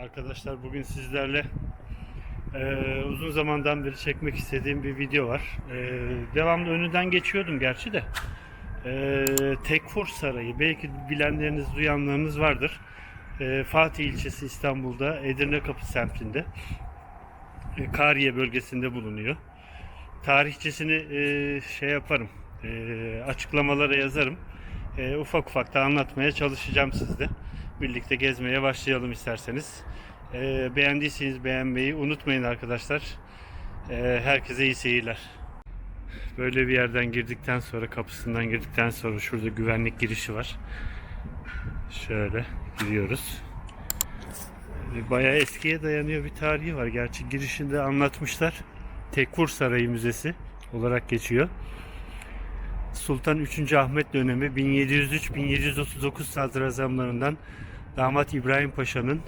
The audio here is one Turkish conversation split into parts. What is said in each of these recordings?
Arkadaşlar bugün sizlerle uzun zamandan beri çekmek istediğim bir video var. Devamlı önünden geçiyordum gerçi de. Tekfur Sarayı, belki bilenleriniz, duyanlarınız vardır. Fatih ilçesi, İstanbul'da Edirnekapı semtinde. Kariye bölgesinde bulunuyor. Tarihçesini şey yaparım, açıklamalara yazarım. Ufak ufak da anlatmaya çalışacağım sizde. Birlikte gezmeye başlayalım isterseniz. Beğendiyseniz beğenmeyi unutmayın arkadaşlar. Herkese iyi seyirler. Böyle bir yerden girdikten sonra, kapısından girdikten sonra şurada güvenlik girişi var. Şöyle giriyoruz. Bayağı eskiye dayanıyor bir tarihi var. Gerçi girişinde anlatmışlar. Tekfur Sarayı Müzesi olarak geçiyor. Sultan 3. Ahmet dönemi 1703-1739 sadrazamlarından Damat İbrahim Paşa'nın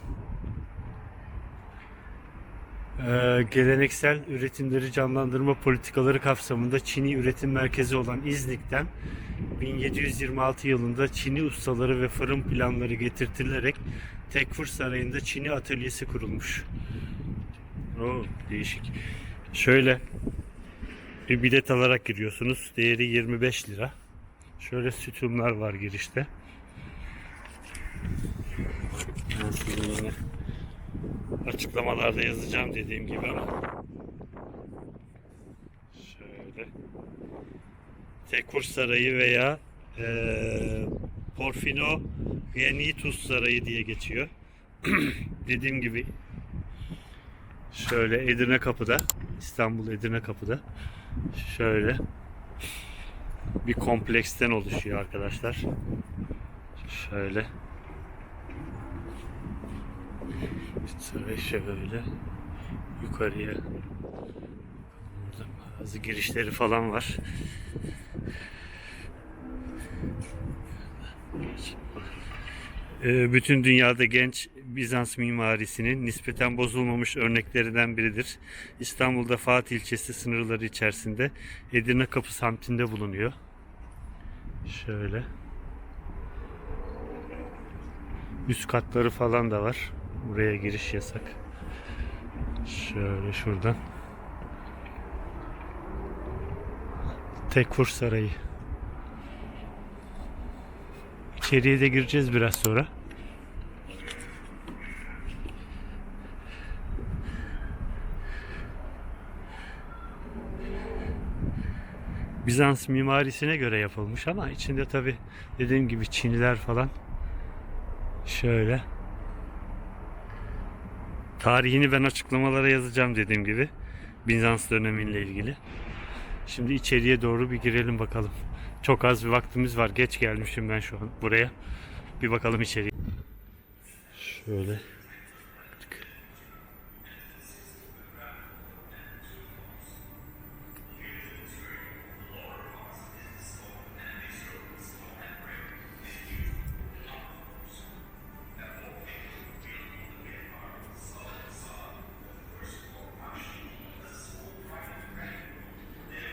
geleneksel üretimleri canlandırma politikaları kapsamında Çin'i üretim merkezi olan İznik'ten 1726 yılında Çin'i ustaları ve fırın planları getirtilerek Tekfur Sarayı'nda Çin'i atölyesi kurulmuş. Değişik. Şöyle bir bilet alarak giriyorsunuz. Değeri 25 lira. Şöyle sütunlar var girişte. Yine açıklamalarda yazacağım dediğim gibi ama şöyle Tekfur Sarayı veya Porfino Genitus Sarayı diye geçiyor. Dediğim gibi şöyle Edirnekapı'da, İstanbul Edirnekapı'da şöyle bir kompleksten oluşuyor arkadaşlar. Şöyle saray şöyle yukarıya, burada bazı girişleri falan var. Bütün dünyada genç Bizans mimarisinin nispeten bozulmamış örneklerinden biridir. İstanbul'da Fatih ilçesi sınırları içerisinde Edirnekapı semtinde bulunuyor. Şöyle üst katları falan da var. Buraya giriş yasak. Şöyle şuradan Tekfur Sarayı. İçeriye de gireceğiz biraz sonra. Bizans mimarisine göre yapılmış ama içinde tabi dediğim gibi Çiniler falan. Şöyle tarihini ben açıklamalara yazacağım dediğim gibi, Bizans dönemiyle ilgili. Şimdi içeriye doğru bir girelim bakalım. Çok az bir vaktimiz var. Geç gelmişim ben şu an buraya. Bir bakalım içeriye. Şöyle.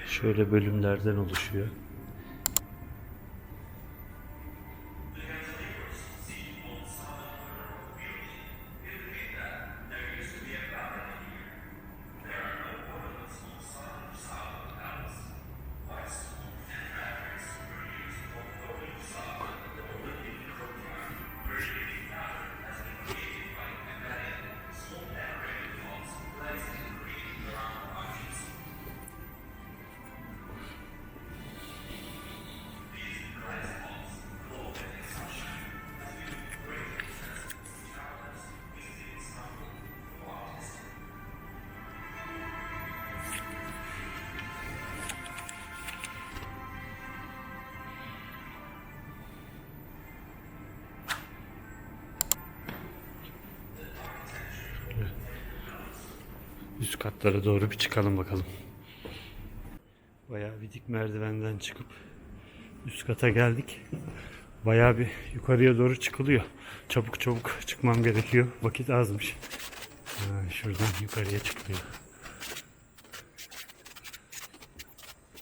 Şöyle bölümlerden oluşuyor. Üst katlara doğru bir çıkalım bakalım. Bayağı bir dik merdivenden çıkıp üst kata geldik. Bayağı bir yukarıya doğru çıkılıyor. Çabuk çabuk çıkmam gerekiyor. Vakit azmış. Şuradan yukarıya çıkılıyor.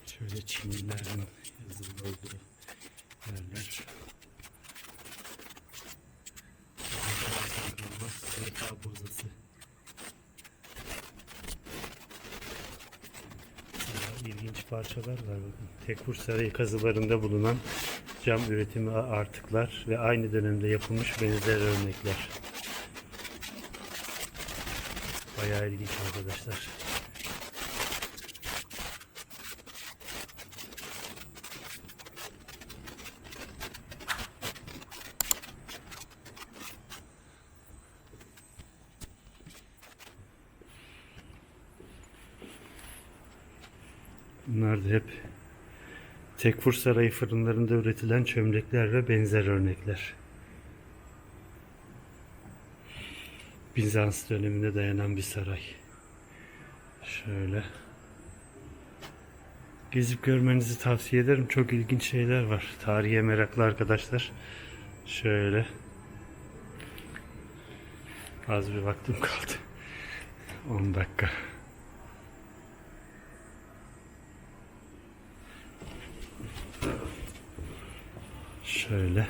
Şöyle Çinlilerin yazılı olduğu yerler. Yatak odası. İlginç parçalar var bakın. Tekfur Sarayı kazılarında bulunan cam üretimi artıklar ve aynı dönemde yapılmış benzer örnekler. Bayağı ilginç arkadaşlar. Bunlar da hep Tekfur Sarayı fırınlarında üretilen çömlekler ve benzer örnekler. Bizans dönemine dayanan bir saray. Şöyle. Gezip görmenizi tavsiye ederim. Çok ilginç şeyler var. Tarihe meraklı arkadaşlar. Şöyle. Az bir vaktim kaldı. 10 dakika. Şöyle.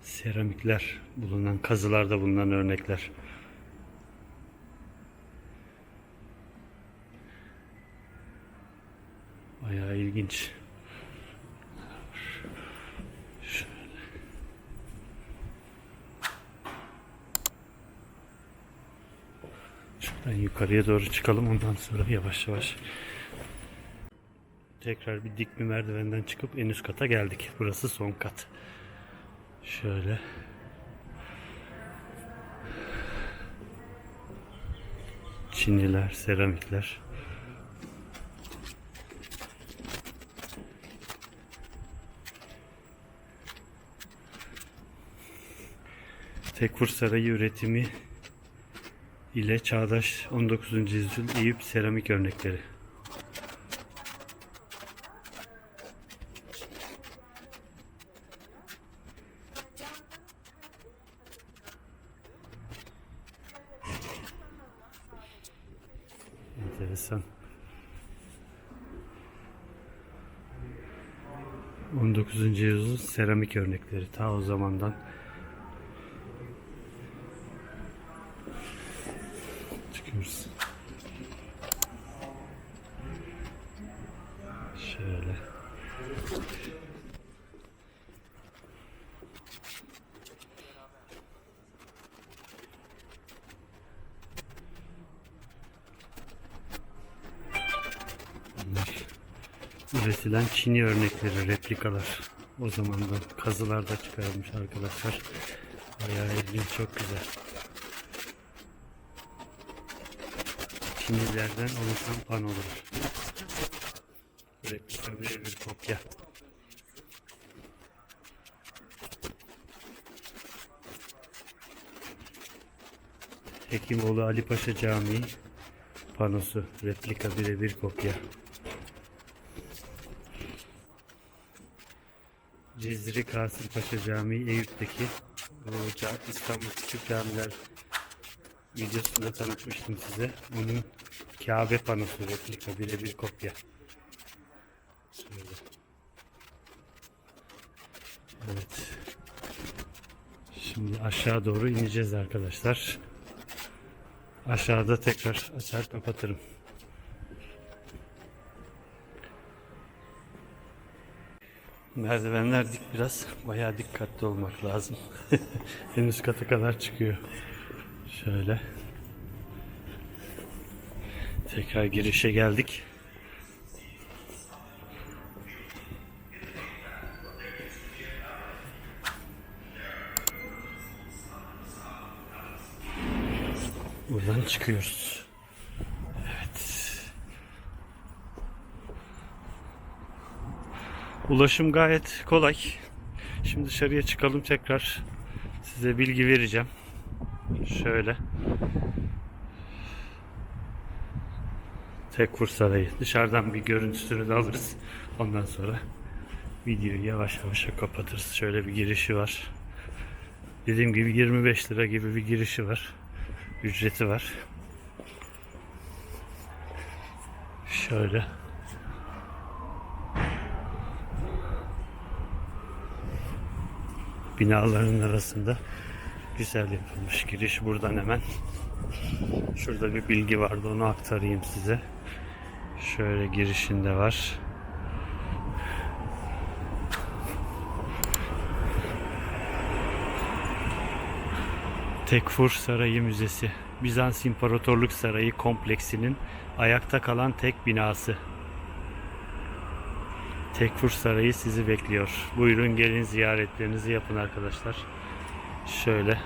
Seramikler bulunan, kazılarda bulunan örnekler. Bayağı ilginç. Şöyle. Şuradan yukarıya doğru çıkalım, ondan sonra yavaş yavaş tekrar bir dik bir merdivenden çıkıp en üst kata geldik. Burası son kat. Şöyle. Çiniler, seramikler. Tekfur Sarayı üretimi ile çağdaş 19. yüzyıl Eyüp seramik örnekleri. Enteresan. 19. yüzyıl seramik örnekleri ta o zamandan. Çıkıyoruz. Şöyle. Bunlar üretilen Çini örnekleri, replikalar. O zamandan kazılarda çıkarılmış arkadaşlar. Bayağı ilginç, çok güzel. Çinilerden oluşan panolar. Replika bir kopya. Hekimoğlu Ali Paşa Camii panosu. Replika birebir kopya. Cizri Kasımpaşa Camii Eyüp'teki İstanbul Küçük Camiler videosunda tanıtmıştım size. Onun Kabe panosu, replika birebir kopya. Şöyle. Evet. Şimdi aşağı doğru ineceğiz arkadaşlar. Aşağıda tekrar açar kapatırım. Merdivenler dik biraz. Bayağı dikkatli olmak lazım. En üst kata kadar çıkıyor. Şöyle. Tekrar girişe geldik. Buradan çıkıyoruz. Evet. Ulaşım gayet kolay. Şimdi dışarıya çıkalım, tekrar size bilgi vereceğim. Şöyle. Tekfur Sarayı. Dışarıdan bir görüntüsünü de alırız. Ondan sonra videoyu yavaş yavaş kapatırız. Şöyle bir girişi var. Dediğim gibi 25 lira gibi bir girişi var. Ücreti var. Şöyle. binaların arasında güzel yapılmış. Giriş buradan hemen. Şurada bir bilgi vardı, onu aktarayım size. Şöyle girişinde var. Tekfur Sarayı Müzesi. Bizans İmparatorluk Sarayı kompleksinin ayakta kalan tek binası. Tekfur Sarayı sizi bekliyor. Buyurun gelin, ziyaretlerinizi yapın arkadaşlar. Şöyle.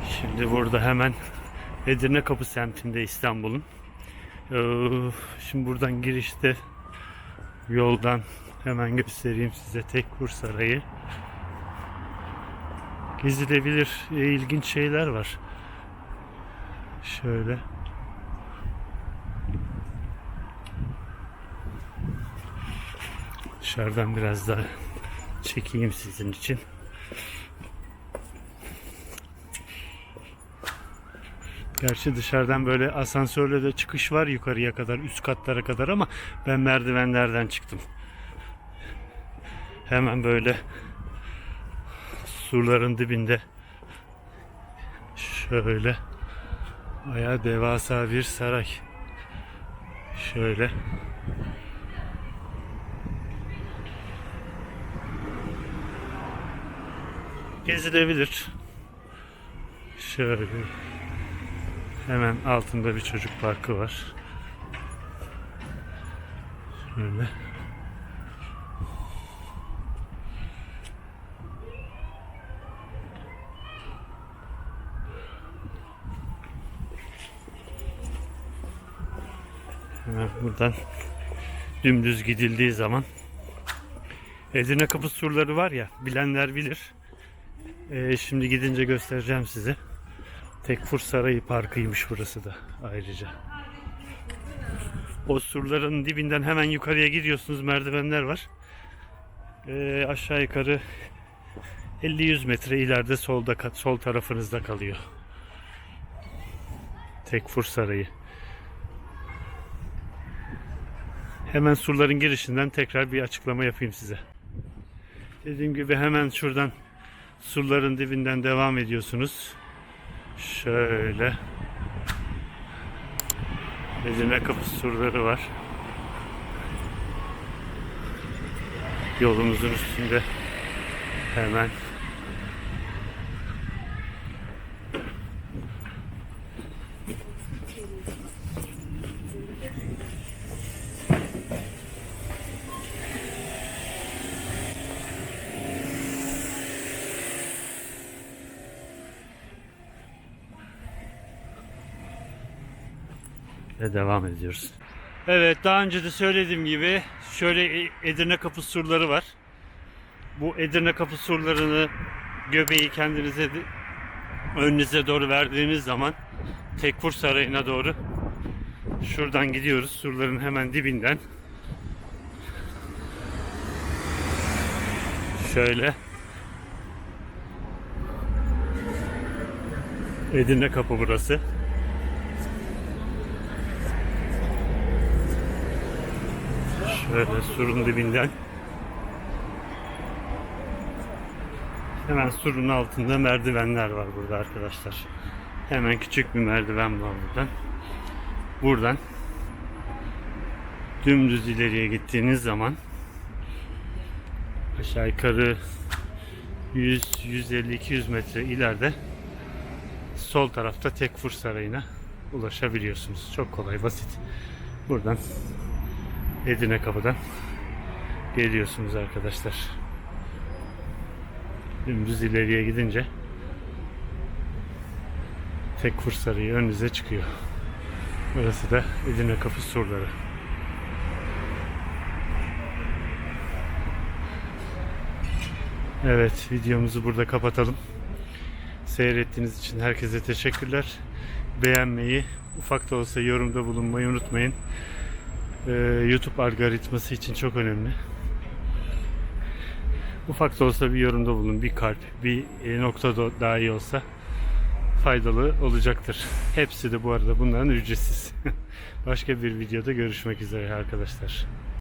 Şimdi burada hemen Edirnekapı semtinde İstanbul'un. Şimdi buradan girişte yoldan hemen göstereyim size Tekfur Sarayı. Gezilebilir ilginç şeyler var. Şöyle. Dışarıdan biraz daha çekeyim sizin için. Gerçi dışarıdan böyle asansörle de çıkış var yukarıya kadar, üst katlara kadar, ama ben merdivenlerden çıktım. Hemen böyle surların dibinde şöyle bayağı devasa bir saray. Şöyle. Gezilebilir. Şöyle. Hemen altında bir çocuk parkı var. Şöyle. Hemen buradan dümdüz gidildiği zaman Edirnekapı surları var ya, bilenler bilir. Şimdi gidince göstereceğim size. Tekfur Sarayı Parkı'ymış burası da ayrıca. O surların dibinden hemen yukarıya gidiyorsunuz, merdivenler var. Aşağı yukarı 50-100 metre ileride sol tarafınızda kalıyor Tekfur Sarayı. Hemen surların girişinden tekrar bir açıklama yapayım size. Dediğim gibi hemen şuradan surların dibinden devam ediyorsunuz. Şöyle. Edirnekapı surları var. Yolumuzun üstünde hemen. Ve devam ediyoruz. Evet, daha önce de söylediğim gibi şöyle Edirnekapı surları var. Bu Edirnekapı surlarını, göbeği kendinize önünüze doğru verdiğiniz zaman Tekfur Sarayı'na doğru şuradan gidiyoruz. Surların hemen dibinden. Şöyle. Edirnekapı burası. Şöyle surun dibinden. Hemen surun altında merdivenler var burada arkadaşlar. Hemen küçük bir merdiven var buradan. Buradan dümdüz ileriye gittiğiniz zaman aşağı yukarı 100, 150, 200 metre ileride sol tarafta Tekfur Sarayı'na ulaşabiliyorsunuz. Çok kolay, basit. Buradan Edirnekapı'dan geliyorsunuz arkadaşlar. Dümdüz ileriye gidince Tekfur Sarayı önünüze çıkıyor. Burası da Edirnekapı surları. Evet, videomuzu burada kapatalım. Seyrettiğiniz için herkese teşekkürler. Beğenmeyi, ufak da olsa yorumda bulunmayı unutmayın. YouTube algoritması için çok önemli. Ufak da olsa bir yorumda bulun, bir kalp, bir nokta daha iyi olsa faydalı olacaktır. Hepsi de bu arada bunların ücretsiz. Başka bir videoda görüşmek üzere arkadaşlar.